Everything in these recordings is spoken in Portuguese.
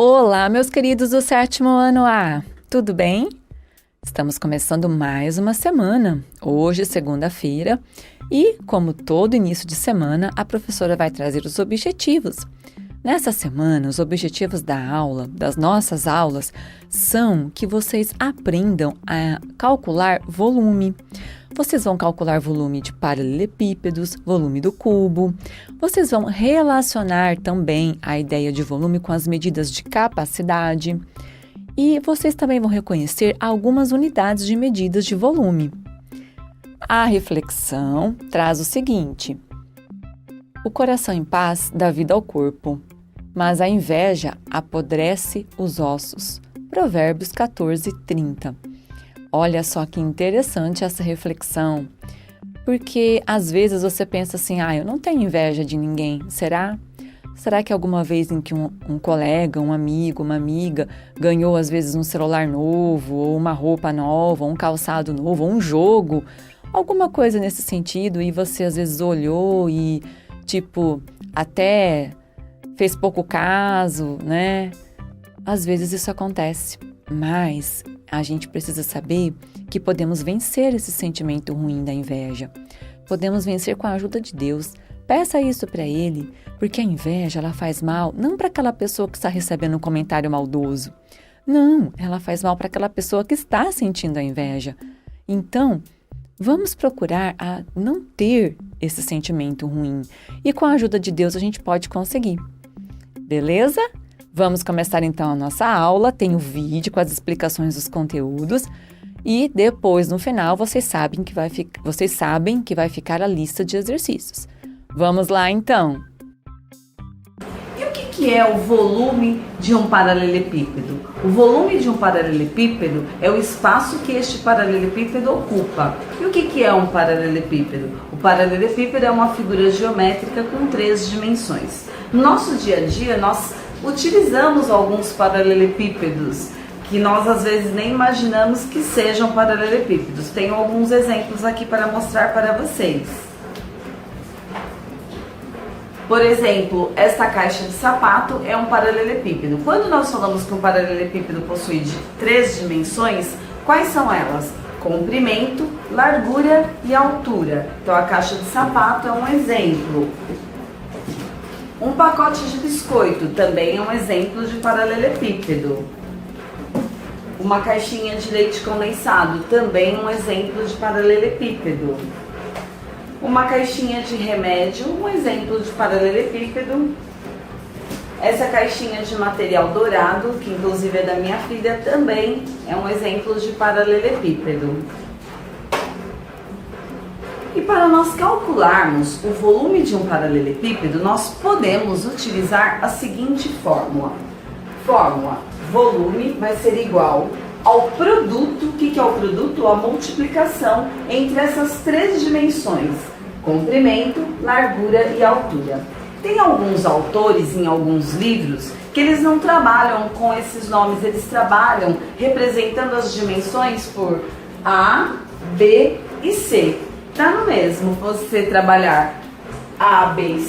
Olá, meus queridos do sétimo ano A, tudo bem? Estamos começando mais uma semana, hoje segunda-feira, e como todo início de semana, a professora vai trazer os objetivos. Nessa semana, os objetivos da aula, das nossas aulas, são que vocês aprendam a calcular volume. Vocês vão calcular volume de paralelepípedos, volume do cubo. Vocês vão relacionar também a ideia de volume com as medidas de capacidade. E vocês também vão reconhecer algumas unidades de medidas de volume. A reflexão traz o seguinte: o coração em paz dá vida ao corpo, mas a inveja apodrece os ossos. Provérbios 14:30. Olha só que interessante essa reflexão, porque às vezes você pensa assim, eu não tenho inveja de ninguém, será? Será que alguma vez em que um colega, um amigo, uma amiga ganhou às vezes um celular novo, ou uma roupa nova, ou um calçado novo, ou um jogo, alguma coisa nesse sentido, e você às vezes olhou e até fez pouco caso, né? Às vezes isso acontece, mas a gente precisa saber que podemos vencer esse sentimento ruim da inveja. Podemos vencer com a ajuda de Deus. Peça isso para Ele, porque a inveja ela faz mal não para aquela pessoa que está recebendo um comentário maldoso. Não, ela faz mal para aquela pessoa que está sentindo a inveja. Então, vamos procurar a não ter esse sentimento ruim. E com a ajuda de Deus a gente pode conseguir. Beleza? Vamos começar então a nossa aula. Tem o vídeo com as explicações dos conteúdos. E depois, no final, vocês sabem que vai ficar a lista de exercícios. Vamos lá, então! E o que é o volume de um paralelepípedo? O volume de um paralelepípedo é o espaço que este paralelepípedo ocupa. E o que é um paralelepípedo? O paralelepípedo é uma figura geométrica com 3 dimensões. No nosso dia a dia, nós utilizamos alguns paralelepípedos que nós às vezes nem imaginamos que sejam paralelepípedos. Tenho alguns exemplos aqui para mostrar para vocês. Por exemplo, esta caixa de sapato é um paralelepípedo. Quando nós falamos que um paralelepípedo possui 3 dimensões, quais são elas? Comprimento, largura e altura. Então a caixa de sapato é um exemplo. Um pacote de biscoito também é um exemplo de paralelepípedo. Uma caixinha de leite condensado também é um exemplo de paralelepípedo. Uma caixinha de remédio, um exemplo de paralelepípedo. Essa caixinha de material dourado, que inclusive é da minha filha, também é um exemplo de paralelepípedo. E para nós calcularmos o volume de um paralelepípedo, nós podemos utilizar a seguinte fórmula. Fórmula: volume vai ser igual ao produto. O que é o produto? A multiplicação entre essas 3 dimensões: comprimento, largura e altura. Tem alguns autores em alguns livros que eles não trabalham com esses nomes, eles trabalham representando as dimensões por A, B e C. Tá no mesmo você trabalhar A, B e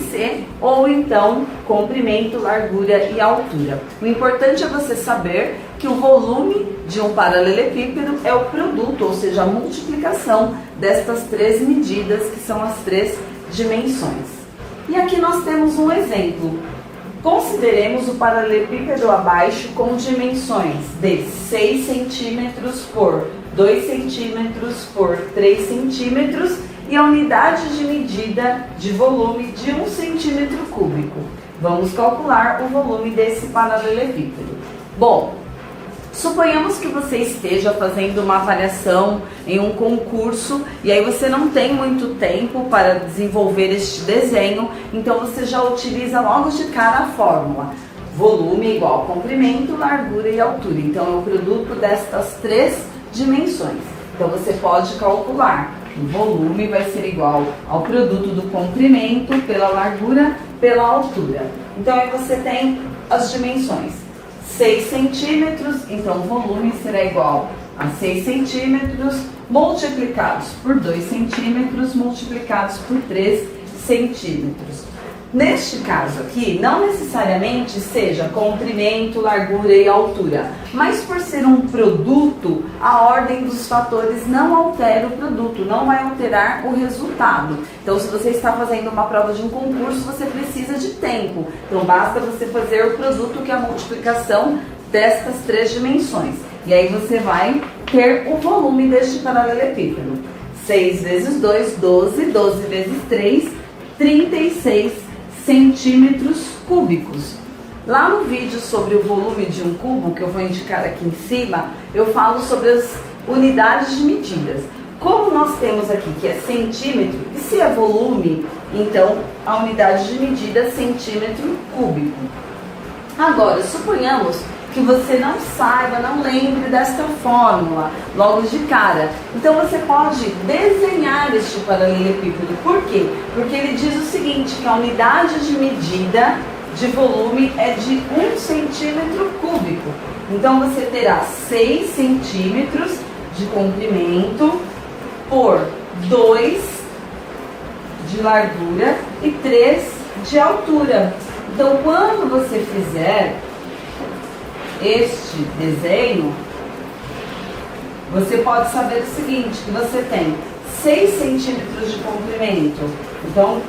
C, ou então comprimento, largura e altura. O importante é você saber que o volume de um paralelepípedo é o produto, ou seja, a multiplicação destas 3 medidas, que são as 3 dimensões. E aqui nós temos um exemplo. Consideremos o paralelepípedo abaixo com dimensões de 6 centímetros por 2 centímetros por 3 centímetros e a unidade de medida de volume de 1 centímetro cúbico. Vamos calcular o volume desse paralelepípedo. Bom, suponhamos que você esteja fazendo uma avaliação em um concurso e aí você não tem muito tempo para desenvolver este desenho, então você já utiliza logo de cara a fórmula. Volume igual comprimento, largura e altura. Então é o produto destas 3 dimensões. Então você pode calcular. O volume vai ser igual ao produto do comprimento pela largura pela altura. Então aí você tem as dimensões. 6 centímetros, então o volume será igual a 6 centímetros multiplicados por 2 centímetros multiplicados por 3 centímetros. Neste caso aqui, não necessariamente seja comprimento, largura e altura, mas por ser um produto, a ordem dos fatores não altera o produto, não vai alterar o resultado. Então, se você está fazendo uma prova de um concurso, você precisa de tempo. Então, basta você fazer o produto, que é a multiplicação destas 3 dimensões. E aí você vai ter o volume deste paralelepípedo. 6 vezes 2, 12, 12 vezes 3, 36 centímetros cúbicos. Lá no vídeo sobre o volume de um cubo, que eu vou indicar aqui em cima, eu falo sobre as unidades de medidas. Como nós temos aqui que é centímetro, e se é volume, então a unidade de medida é centímetro cúbico. Agora, suponhamos que você não saiba, não lembre desta fórmula logo de cara. Então você pode desenhar este paralelepípedo. Por quê? Porque ele diz o seguinte, que a unidade de medida de volume é de 1 centímetro cúbico. Então você terá 6 centímetros de comprimento por 2 de largura e 3 de altura. Então quando você fizer este desenho, você pode saber o seguinte, que você tem 6 centímetros de comprimento. Então,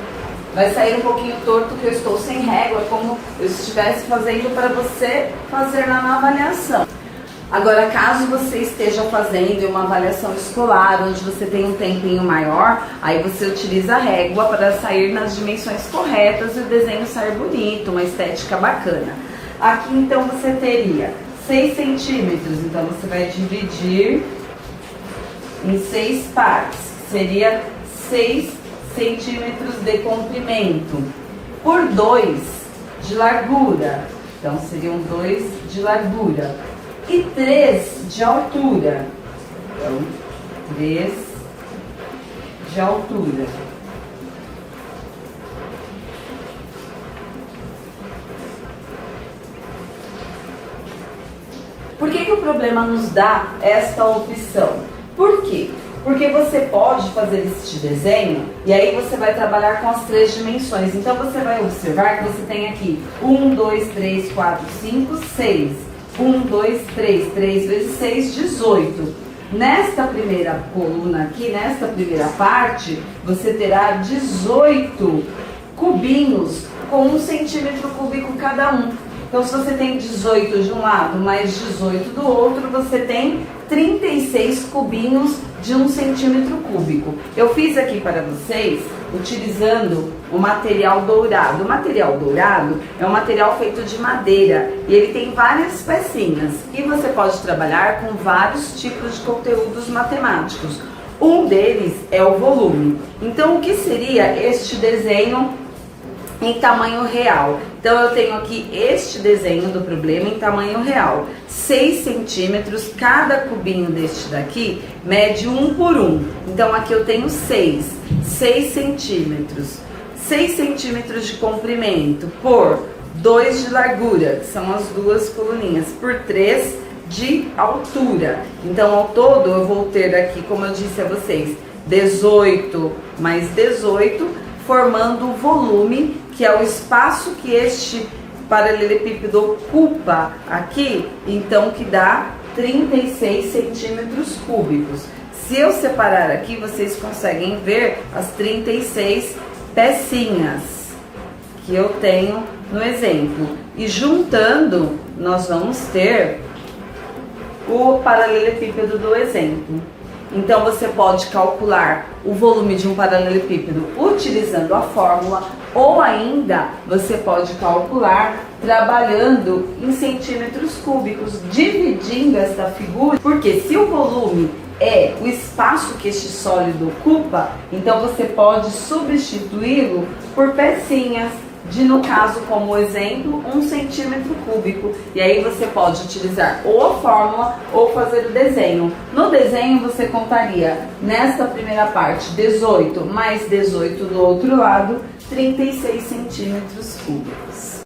vai sair um pouquinho torto que eu estou sem régua, como eu estivesse fazendo para você fazer na avaliação. Agora, caso você esteja fazendo uma avaliação escolar, onde você tem um tempinho maior, aí você utiliza a régua para sair nas dimensões corretas e o desenho sair bonito, uma estética bacana. Aqui, então, você teria 6 centímetros, então você vai dividir em 6 partes, seria 6 centímetros de comprimento, por 2 de largura, então seriam 2 de largura, e 3 de altura, então 3 de altura. Por que o problema nos dá esta opção? Por quê? Porque você pode fazer este desenho e aí você vai trabalhar com as 3 dimensões. Então você vai observar que você tem aqui 1, 2, 3, 4, 5, 6. 1, 2, 3, 3 vezes 6, 18. Nesta primeira coluna aqui, nesta primeira parte, você terá 18 cubinhos com 1 centímetro cúbico cada um. Então, se você tem 18 de um lado mais 18 do outro, você tem 36 cubinhos de 1 centímetro cúbico. Eu fiz aqui para vocês utilizando o material dourado. O material dourado é um material feito de madeira e ele tem várias pecinhas. E você pode trabalhar com vários tipos de conteúdos matemáticos. Um deles é o volume. Então, o que seria este desenho em tamanho real? Então eu tenho aqui este desenho do problema em tamanho real, 6 centímetros, cada cubinho deste daqui mede 1 por 1, então aqui eu tenho 6 centímetros, 6 centímetros de comprimento por 2 de largura, que são as 2 coluninhas, por 3 de altura. Então ao todo eu vou ter aqui, como eu disse a vocês, 18 mais 18, formando o volume, que é o espaço que este paralelepípedo ocupa aqui, então que dá 36 centímetros cúbicos. Se eu separar aqui, vocês conseguem ver as 36 pecinhas que eu tenho no exemplo. E juntando, nós vamos ter o paralelepípedo do exemplo. Então você pode calcular o volume de um paralelepípedo utilizando a fórmula, ou ainda você pode calcular trabalhando em centímetros cúbicos, dividindo esta figura, porque se o volume é o espaço que este sólido ocupa, então você pode substituí-lo por pecinhas de, no caso, como exemplo, 1 centímetro cúbico. E aí você pode utilizar ou a fórmula ou fazer o desenho. No desenho você contaria, nesta primeira parte, 18 mais 18 do outro lado, 36 centímetros cúbicos.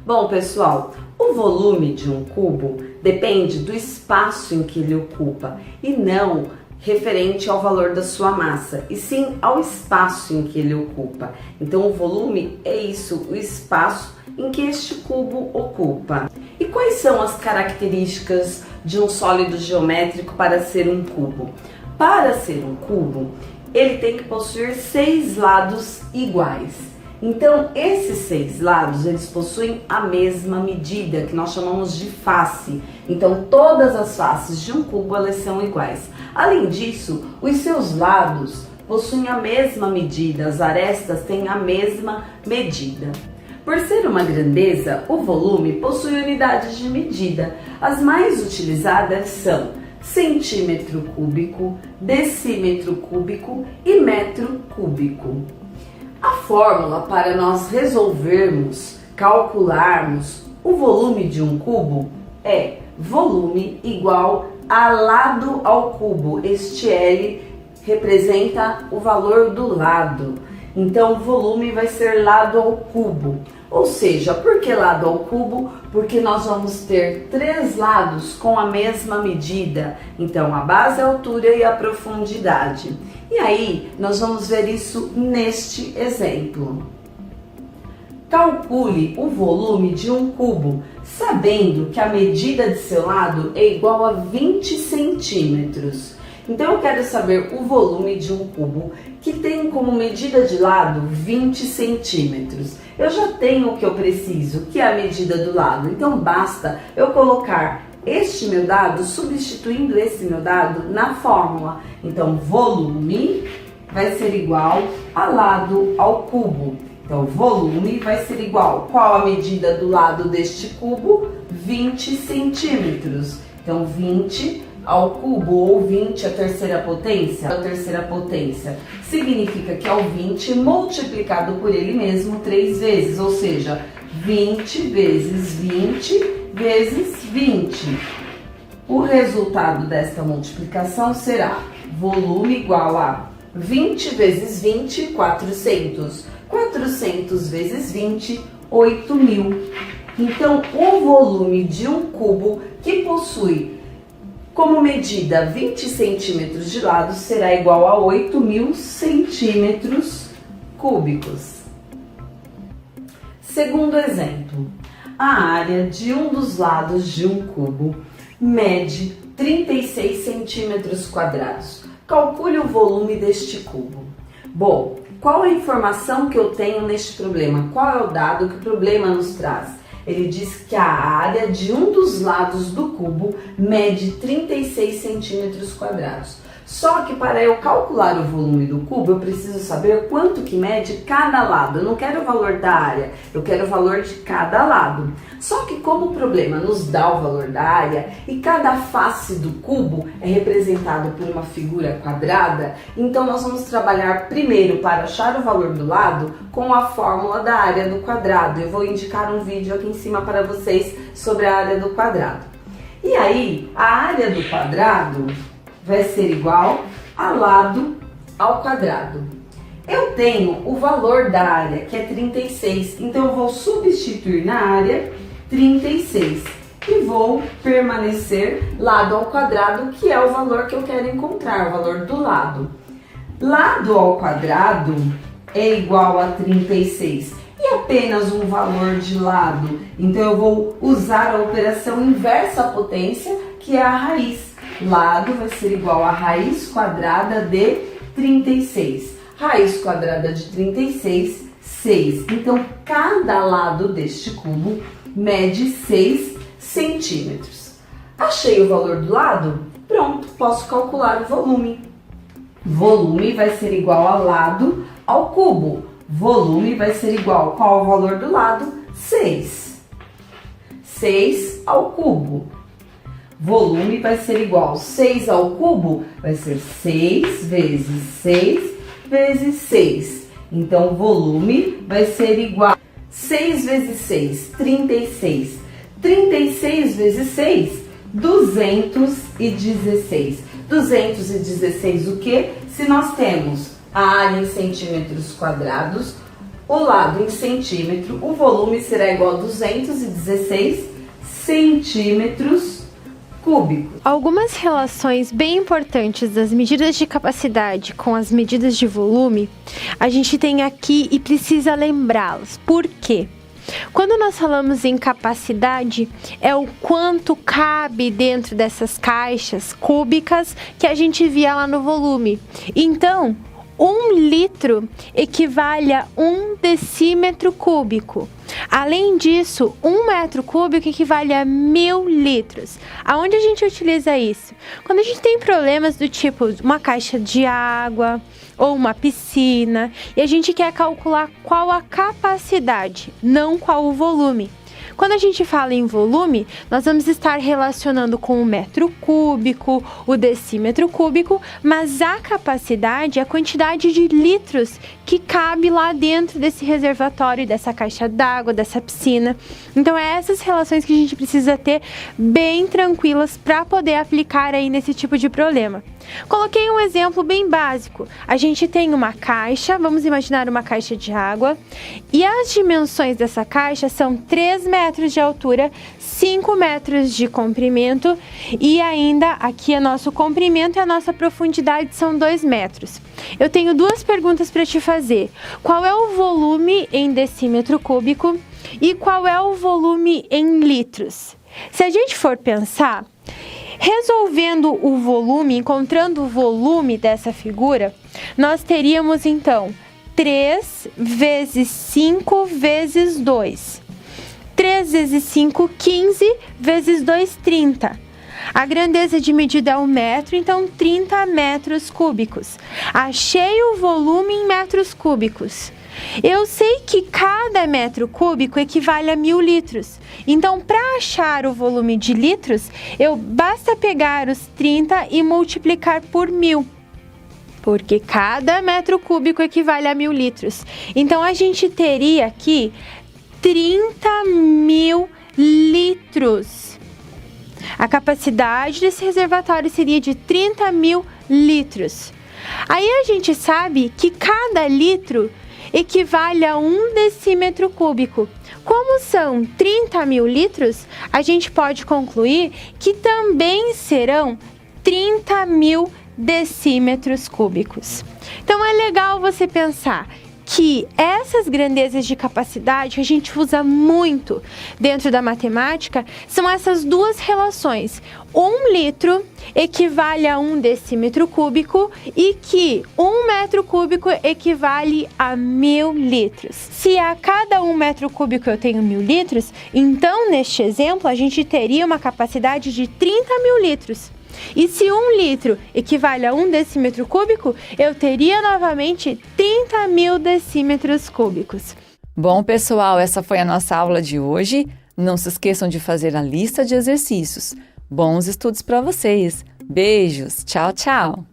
Bom, pessoal, o volume de um cubo depende do espaço em que ele ocupa e não referente ao valor da sua massa, e sim ao espaço em que ele ocupa. Então o volume é isso, o espaço em que este cubo ocupa. E quais são as características de um sólido geométrico para ser um cubo? Para ser um cubo, ele tem que possuir 6 lados iguais. Então, esses 6 lados, eles possuem a mesma medida, que nós chamamos de face. Então, todas as faces de um cubo, elas são iguais. Além disso, os seus lados possuem a mesma medida, as arestas têm a mesma medida. Por ser uma grandeza, o volume possui unidades de medida. As mais utilizadas são centímetro cúbico, decímetro cúbico e metro cúbico. A fórmula para nós resolvermos, calcularmos o volume de um cubo é volume igual a lado ao cubo. Este L representa o valor do lado. Então, o volume vai ser lado ao cubo. Ou seja, por que lado ao cubo? Porque nós vamos ter 3 lados com a mesma medida. Então, a base, a altura e a profundidade. E aí, nós vamos ver isso neste exemplo. Calcule o volume de um cubo, sabendo que a medida de seu lado é igual a 20 centímetros. Então, eu quero saber o volume de um cubo que tem como medida de lado 20 centímetros. Eu já tenho o que eu preciso, que é a medida do lado. Então, basta eu colocar este meu dado, substituindo esse meu dado na fórmula. Então, volume vai ser igual a lado ao cubo. Então, volume vai ser igual. Qual a medida do lado deste cubo? 20 centímetros. Então, 20 ao cubo, ou 20 à terceira potência. A terceira potência significa que é o 20 multiplicado por ele mesmo 3 vezes, ou seja, 20 vezes 20 vezes 20. O resultado desta multiplicação será volume igual a 20 vezes 20, 400. 400 vezes 20, 8.000. Então, o volume de um cubo que possui como medida 20 centímetros de lado será igual a 8.000 centímetros cúbicos. Segundo exemplo, a área de um dos lados de um cubo mede 36 centímetros quadrados. Calcule o volume deste cubo. Bom, qual a informação que eu tenho neste problema? Qual é o dado que o problema nos traz? Ele diz que a área de um dos lados do cubo mede 36 centímetros quadrados. Só que para eu calcular o volume do cubo, eu preciso saber quanto que mede cada lado. Eu não quero o valor da área, eu quero o valor de cada lado. Só que como o problema nos dá o valor da área e cada face do cubo é representado por uma figura quadrada, então nós vamos trabalhar primeiro para achar o valor do lado com a fórmula da área do quadrado. Eu vou indicar um vídeo aqui em cima para vocês sobre a área do quadrado. E aí, a área do quadrado vai ser igual a lado ao quadrado. Eu tenho o valor da área, que é 36, então eu vou substituir na área 36 e vou permanecer lado ao quadrado, que é o valor que eu quero encontrar, o valor do lado. Lado ao quadrado é igual a 36 e apenas um valor de lado, então eu vou usar a operação inversa à potência, que é a raiz. Lado vai ser igual a raiz quadrada de 36. Raiz quadrada de 36, 6. Então, cada lado deste cubo mede 6 centímetros. Achei o valor do lado? Pronto, posso calcular o volume. Volume vai ser igual a lado ao cubo. Volume vai ser igual, qual é o valor do lado? 6. 6 ao cubo. Volume vai ser igual, 6 ao cubo vai ser 6 vezes 6 vezes 6. Então, volume vai ser igual, 6 vezes 6, 36. 36 vezes 6, 216. 216 o quê? Se nós temos a área em centímetros quadrados, o lado em centímetro, o volume será igual a 216 centímetros cúbicos. Algumas relações bem importantes das medidas de capacidade com as medidas de volume, a gente tem aqui e precisa lembrá-las. Por quê? Quando nós falamos em capacidade, é o quanto cabe dentro dessas caixas cúbicas que a gente via lá no volume. Então, 1 litro equivale a 1 decímetro cúbico. Além disso, 1 metro cúbico equivale a 1000 litros. Aonde a gente utiliza isso? Quando a gente tem problemas do tipo uma caixa de água ou uma piscina e a gente quer calcular qual a capacidade, não qual o volume. Quando a gente fala em volume, nós vamos estar relacionando com o metro cúbico, o decímetro cúbico, mas a capacidade é a quantidade de litros que cabe lá dentro desse reservatório, dessa caixa d'água, dessa piscina. Então, é essas relações que a gente precisa ter bem tranquilas para poder aplicar aí nesse tipo de problema. Coloquei um exemplo bem básico. A gente tem uma caixa, vamos imaginar uma caixa de água, e as dimensões dessa caixa são 3 metros de altura, 5 metros de comprimento, e ainda aqui é nosso comprimento e a nossa profundidade são 2 metros. Eu tenho duas perguntas para te fazer. Qual é o volume em decímetro cúbico e qual é o volume em litros? Se a gente for pensar, resolvendo o volume, encontrando o volume dessa figura, nós teríamos então 3 vezes 5 vezes 2. 3 vezes 5, 15, vezes 2, 30. A grandeza de medida é o metro, então 30 metros cúbicos. Achei o volume em metros cúbicos. Eu sei que cada metro cúbico equivale a 1000 litros. Então, para achar o volume de litros, basta pegar os 30 e multiplicar por 1000. Porque cada metro cúbico equivale a 1000 litros. Então, a gente teria aqui 30.000 litros. A capacidade desse reservatório seria de 30.000 litros. Aí a gente sabe que cada litro equivale a 1 decímetro cúbico. Como são 30.000 litros, a gente pode concluir que também serão 30.000 decímetros cúbicos. Então é legal você pensar que essas grandezas de capacidade que a gente usa muito dentro da matemática são essas duas relações. 1 litro equivale a 1 decímetro cúbico e que 1 metro cúbico equivale a 1000 litros. Se a cada 1 metro cúbico eu tenho 1000 litros, então neste exemplo a gente teria uma capacidade de 30.000 litros. E se 1 litro equivale a 1 decímetro cúbico, eu teria novamente 30.000 decímetros cúbicos. Bom, pessoal, essa foi a nossa aula de hoje. Não se esqueçam de fazer a lista de exercícios. Bons estudos para vocês. Beijos. Tchau, tchau.